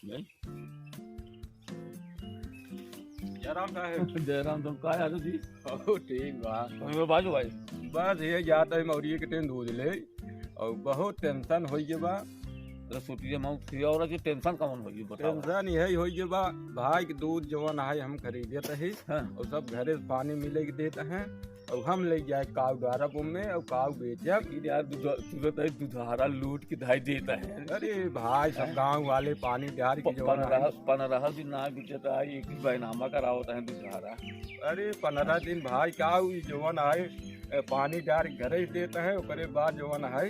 नहीं जयराम साहब जयराम तुम कहा यार जी ओ ठीक बा तुम्हें बाजू भाई बस ये जाता है मौरिये के टेन दूध ले और बहुत टेंशन हो गए बा। तो सोचिए माउंट थी और की टेंशन कम होगी बताओ। टेंशन यही हो गए बा भाई के दूध जवन है हम खरीदते हैं हाँ। और सब घरे से पानी मिले के देते हैं और हम ले जाए काव द्वारा में और काव बेचब। यार दुधारा लूट के धाई देता है। अरे भाई सब गांव वाले पानी डाल के जवन है। 15 दिन ना बेचता है एक ही बैनामा करा होता है दुधारा। अरे 15 दिन भाई का जवन है पानी डाल घरे ही देते हैं ओकरे बाद जवन है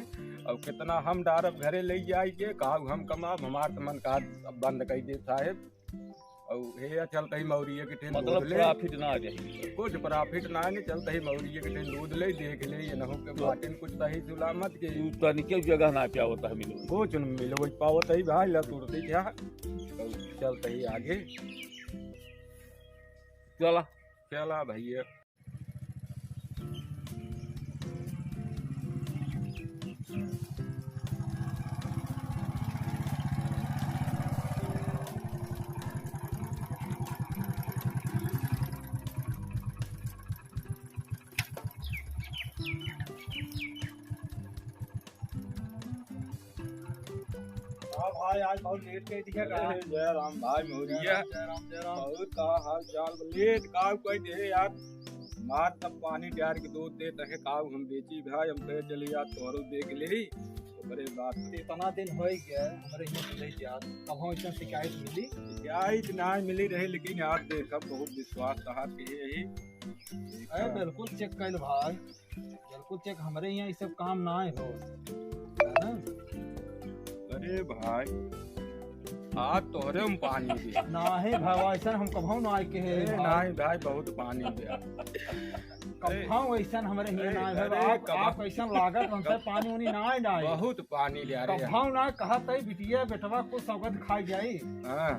और कितना हम डारब घरे ले जाए के काव हम कमाब हमार मन का बंद कर दे साहेब और हे चलते ही मौरिये के टेन मतलब दूध ले प्रॉफिट ना आ जाए। कुछ प्रॉफिट ना नहीं चलते ही मौरिये के टेन दूध ले देख ले ये नहो के बाटिन कुछ सही सुलामत के तनिके जगह ना क्या होता है मिलो कुछ न मिलो पावत ही भाई लतुरती क्या चलते ही आगे चला चला भैया। भाई आज बहुत लेट गई थी क्या? जय राम भाई मौरिया जयराम जयराम। बहुत का हाल चाल लेट काव कोई दे यार मार तब पानी डार के दूध देते है काव हम बेची भाई हम कहे चली यार तोहरो देख ले ओकरे बात इतना दिन हो गया हमारे यहाँ से नहीं यार कब हम इतना शिकायत मिली शिकायत ना मिली रहे लेकिन यार देखा बहुत विश्वास रहा के यही अरे बिल्कुल चेक कर भाई बिल्कुल चेक हमारे यहाँ ये सब काम ना है हो है ना? अरे भाई आज तोहरे हम पानी दे ना है भाई ऐसा हम कभाऊ ना आए के है नहीं भाई बहुत पानी दे कभाऊ ऐसा हमारे यहाँ ना है अरे भाई आप ऐसा लागत हमसे पानी उनी ना है ना है बहुत पानी दे रहे कभाऊ ना कहा तई बिटिया बेटवा कुछ सौगत खाई जाई हां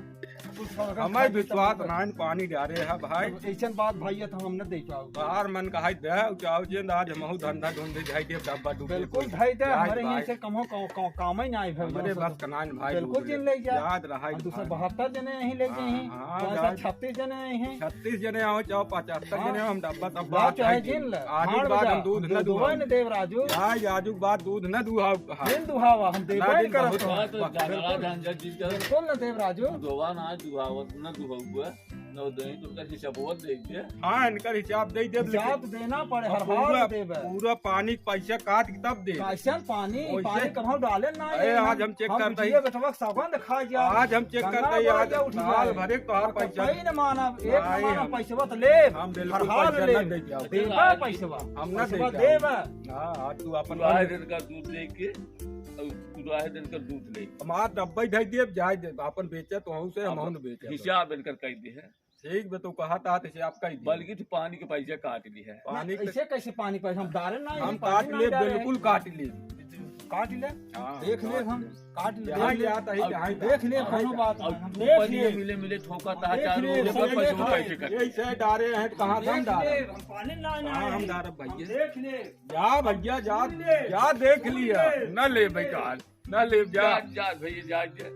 कुछ सौगत हमें विश्वास ना पानी दे रहे है भाई ऐसा बात भाई तो हम न दे पाओ बाहर मन का है दे चाव जे आज हमहु धंधा ढूंढ जाई दे डब्बा डूबे बिल्कुल भाई दे हमारे यहाँ से कम हो काम ही ना है हमारे बस कनान भाई बिल्कुल जिन ले जा याद रहा है दूसरे 72 जने यहीं ले गए हैं हाँ, तो यार। 36 जने हैं 36 जने आओ चाहो 75 जने हम डब्बा तब बात बात चाहे जिन ले आज बाद हम दूध न दुहा न देव राजू आज आजू बाद दूध न दुहा दिन दुहावा हम देव दिन करब बहुत तो जागरा झंझट जी का बिल्कुल न देव राजू दोवा ना दुहावत ना दुहाउआ न दही तो का हिसाबत दे दे। हां इनका हिसाब दे दे हिसाब देना पड़े हर पूरा हाल देव पूरा पानी के पैसा काट के तब दे कैसे पानी वैसे- पानी कहाँ डाले ना अरे आज हम चेक करते ही बेटवा सौगंध खा जा आज हम चेक करते ही आज साल भरे तो हर पैसा पैसा न माना एक न नहीं, माना हम- पैसा तो ले हम हर बिल्कुल हाल पैसा ले न दे जाओ देवा पैसा हम न पैसा दे देवा हां आज तू अपन पुराए दिन का दूध लेके और पुराए दिन का दूध ले हमार डब्बे ढाई दे जाए दे अपन बेचे तो हम से हम बेचे हिसाब इनकर कह दी है ठीक बे तू कहा था तो आप कह दी बल्कि तो पानी के पैसे काट ली है। पानी के ऐसे कैसे पानी पैसा हम डाले ना हम पानी काट ना ले डाले। बिल्कुल काट ले काट ले हाँ, देख ले हम काट ले यहाँ देख ले, आता है यहाँ देख ले कोनो बात और नहीं, हम ऊपर देख ये ले मिले मिले ठोका था देख चार ले, लोग देख ले, पैसे कैसे कर ये से डारे हैं कहाँ से हम देख डारे ले, हम पानी ना कहाँ हम आए डारे भैया देख ले जा भैया जा जा देख लिया न ले बेकार न ले जा जा भैया जा